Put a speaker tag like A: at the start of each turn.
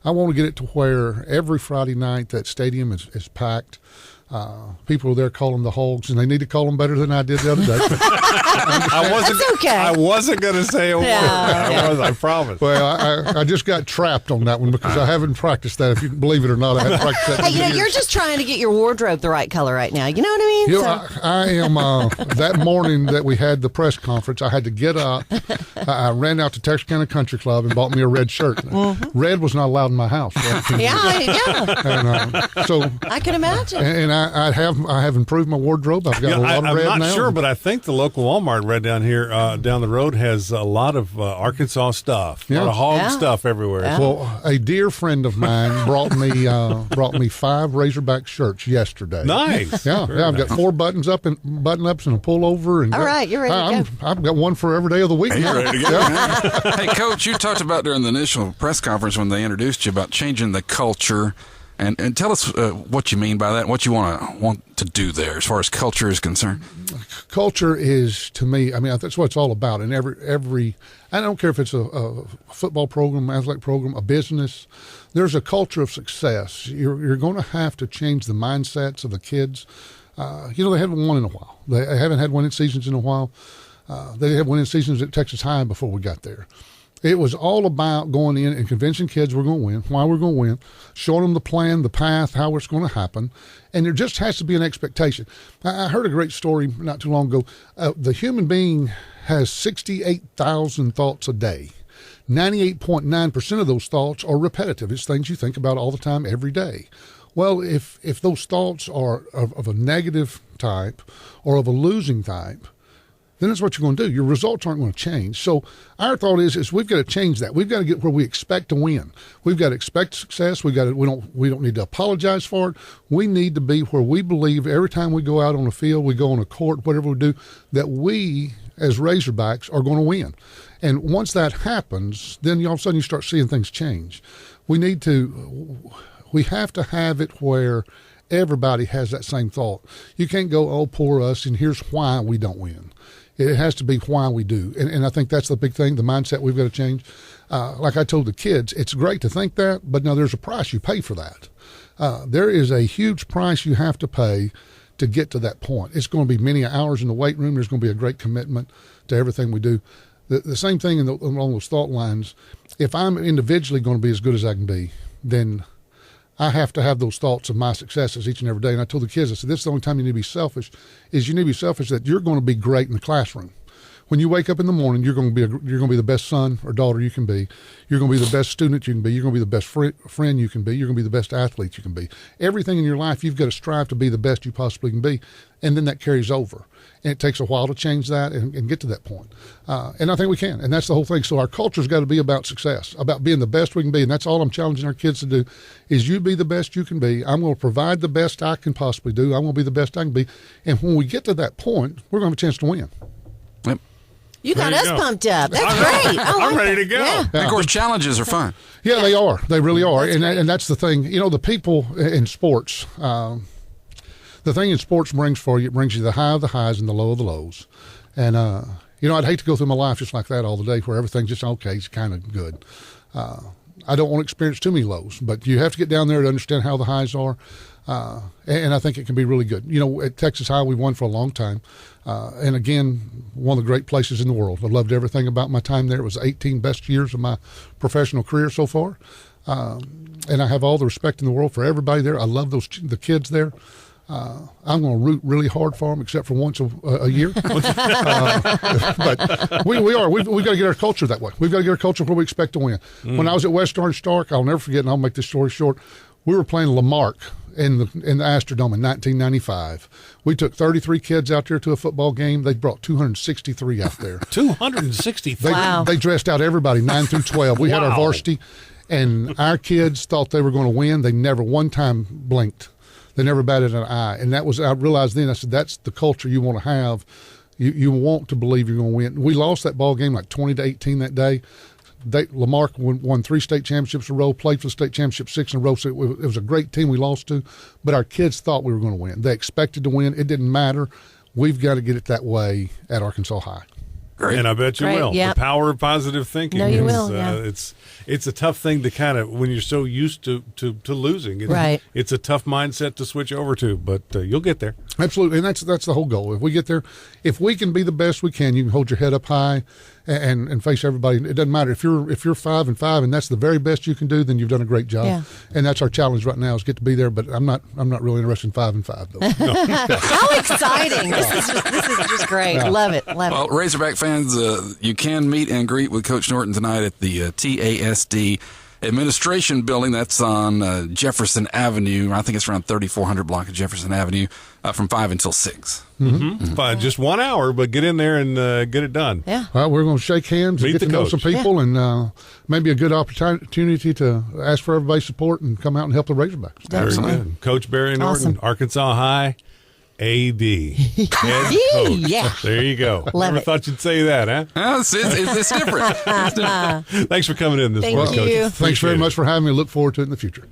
A: I want to get it to where every Friday night that stadium is packed. People are there calling the Hogs, and they need to call them better than I did the other day.
B: I wasn't going to say a word. I promise.
A: Well, I just got trapped on that one because I haven't practiced that. If you can believe it or not, I haven't practiced that.
C: Hey, you're just trying to get your wardrobe the right color right now. You know what I mean?
A: I am. That morning that we had the press conference, I had to get up. I ran out to Texas County Country Club and bought me a red shirt. Mm-hmm. Red was not allowed in my house. Right?
C: Yeah.
A: And, so
C: I can imagine.
A: And I have improved my wardrobe. I've got a lot of red now.
B: I'm not sure, but I think the local Walmart right down here, down the road, has a lot of Arkansas stuff. A lot of hog stuff everywhere.
A: Yeah. Well, a dear friend of mine brought me 5 Razorback shirts yesterday.
B: Nice.
A: Yeah, I've got 4 button ups and a pullover. And
C: all right, you're ready to go.
A: I've got one for every day of the week.
D: You're ready to go. Hey, Coach, you talked about during the initial press conference when they introduced you about changing the culture. And tell us what you mean by that, and what you want to do there as far as culture is concerned.
A: Culture is, to me, I mean, that's what it's all about. And every I don't care if it's a football program, athletic program, a business, there's a culture of success. You're going to have to change the mindsets of the kids. They haven't won in a while. They haven't had winning seasons in a while. They didn't have winning seasons at Texas High before we got there. It was all about going in and convincing kids we're going to win, why we're going to win, showing them the plan, the path, how it's going to happen. And there just has to be an expectation. I heard a great story not too long ago. The human being has 68,000 thoughts a day. 98.9% of those thoughts are repetitive. It's things you think about all the time, every day. Well, if those thoughts are of a negative type or of a losing type, then that's what you're going to do. Your results aren't going to change. So our thought is we've got to change that. We've got to get where we expect to win. We've got to expect success. We don't need to apologize for it. We need to be where we believe every time we go out on the field, we go on a court, whatever we do, that we as Razorbacks are going to win. And once that happens, then all of a sudden you start seeing things change. We have to have it where everybody has that same thought. You can't go, oh, poor us, and here's why we don't win. It has to be why we do. And I think that's the big thing, the mindset we've got to change. Like I told the kids, it's great to think that, but now there's a price you pay for that. There is a huge price you have to pay to get to that point. It's going to be many hours in the weight room. There's going to be a great commitment to everything we do. The same thing along those thought lines. If I'm individually going to be as good as I can be, then I have to have those thoughts of my successes each and every day. And I told the kids, I said, this is the only time you need to be selfish, is you need to be selfish that you're going to be great in the classroom. When you wake up in the morning, you're going to be the best son or daughter you can be. You're going to be the best student you can be. You're going to be the best friend you can be. You're going to be the best athlete you can be. Everything in your life, you've got to strive to be the best you possibly can be. And then that carries over. And it takes a while to change that and get to that point. And I think we can. And that's the whole thing. So our culture's got to be about success, about being the best we can be. And that's all I'm challenging our kids to do is you be the best you can be. I'm going to provide the best I can possibly do. I'm going to be the best I can be. And when we get to that point, we're going to have a chance to win.
D: Yep.
C: You got us pumped up. That's great.
B: I'm ready to go.
C: Yeah.
D: And of course, challenges are fun.
A: Yeah, they are. They really are. And that's the thing. The people in sports, the thing in sports brings you the high of the highs and the low of the lows. And, I'd hate to go through my life just like that all the day where everything's just okay, it's kind of good. I don't want to experience too many lows, but you have to get down there to understand how the highs are. And I think it can be really good. At Texas High, we won for a long time. And again, one of the great places in the world. I loved everything about my time there. It was 18 best years of my professional career so far. And I have all the respect in the world for everybody there. I love the kids there. I'm going to root really hard for them, except for once a year. But we've got to get our culture that way. We've got to get our culture where we expect to win. When I was at West Orange Stark, I'll never forget, and I'll make this story short, we were playing Lamarck in the Astrodome in 1995. We took 33 kids out there to a football game. They brought 263 out there.
B: 263?
C: Wow.
A: They dressed out everybody, 9 through 12. We had our varsity, and our kids thought they were going to win. They never one time blinked. They never batted an eye. And I realized then, I said, that's the culture you want to have. You want to believe you're going to win. We lost that ball game like 20-18 that day. Lamarck won 3 state championships in a row, played for the state championship 6 in a row. So it was a great team we lost to, but our kids thought we were going to win. They expected to win. It didn't matter. We've got to get it that way at Arkansas High.
D: Great.
B: And I bet you
C: Great,
B: will.
C: yep.
B: The power of positive thinking.
C: No, you
B: is,
C: will, yeah.
B: It's a tough thing to kind of, when you're so used to losing.
C: Right.
B: It's a tough mindset to switch over to, but you'll get there.
A: Absolutely, and that's the whole goal. If we get there, if we can be the best we can, you can hold your head up high and face everybody. It doesn't matter if you're 5-5 and that's the very best you can do, then you've done a great job.
C: Yeah.
A: And that's our challenge right now is get to be there. But I'm not really interested in 5-5 though.
C: How exciting! This is just great. Love it.
D: Well, Razorback fans, you can meet and greet with Coach Norton tonight at the TASD Administration Building. That's on Jefferson Avenue. I think it's around 3400 block of Jefferson Avenue from 5 until 6.
B: Fine, just 1 hour, but get in there and get it done.
C: Yeah.
A: Well, we're going to shake hands
B: Meet
A: and get
B: the
A: to know
B: coach.
A: some people, and maybe a good opportunity to ask for everybody's support and come out and help the Razorbacks.
B: Very
C: Absolutely.
B: good. Coach Barry Norton,
C: Awesome.
B: Arkansas High AD. Head coach.
C: Yeah.
B: There you go.
C: Love
B: Never
C: it.
B: thought you'd say that, huh?
D: It's different. It's different.
B: Thanks for coming in this
C: Thank
B: morning, Coach.
C: you.
A: Thanks very
B: Appreciate
A: much
B: it.
A: for having me. Look forward to it in the future.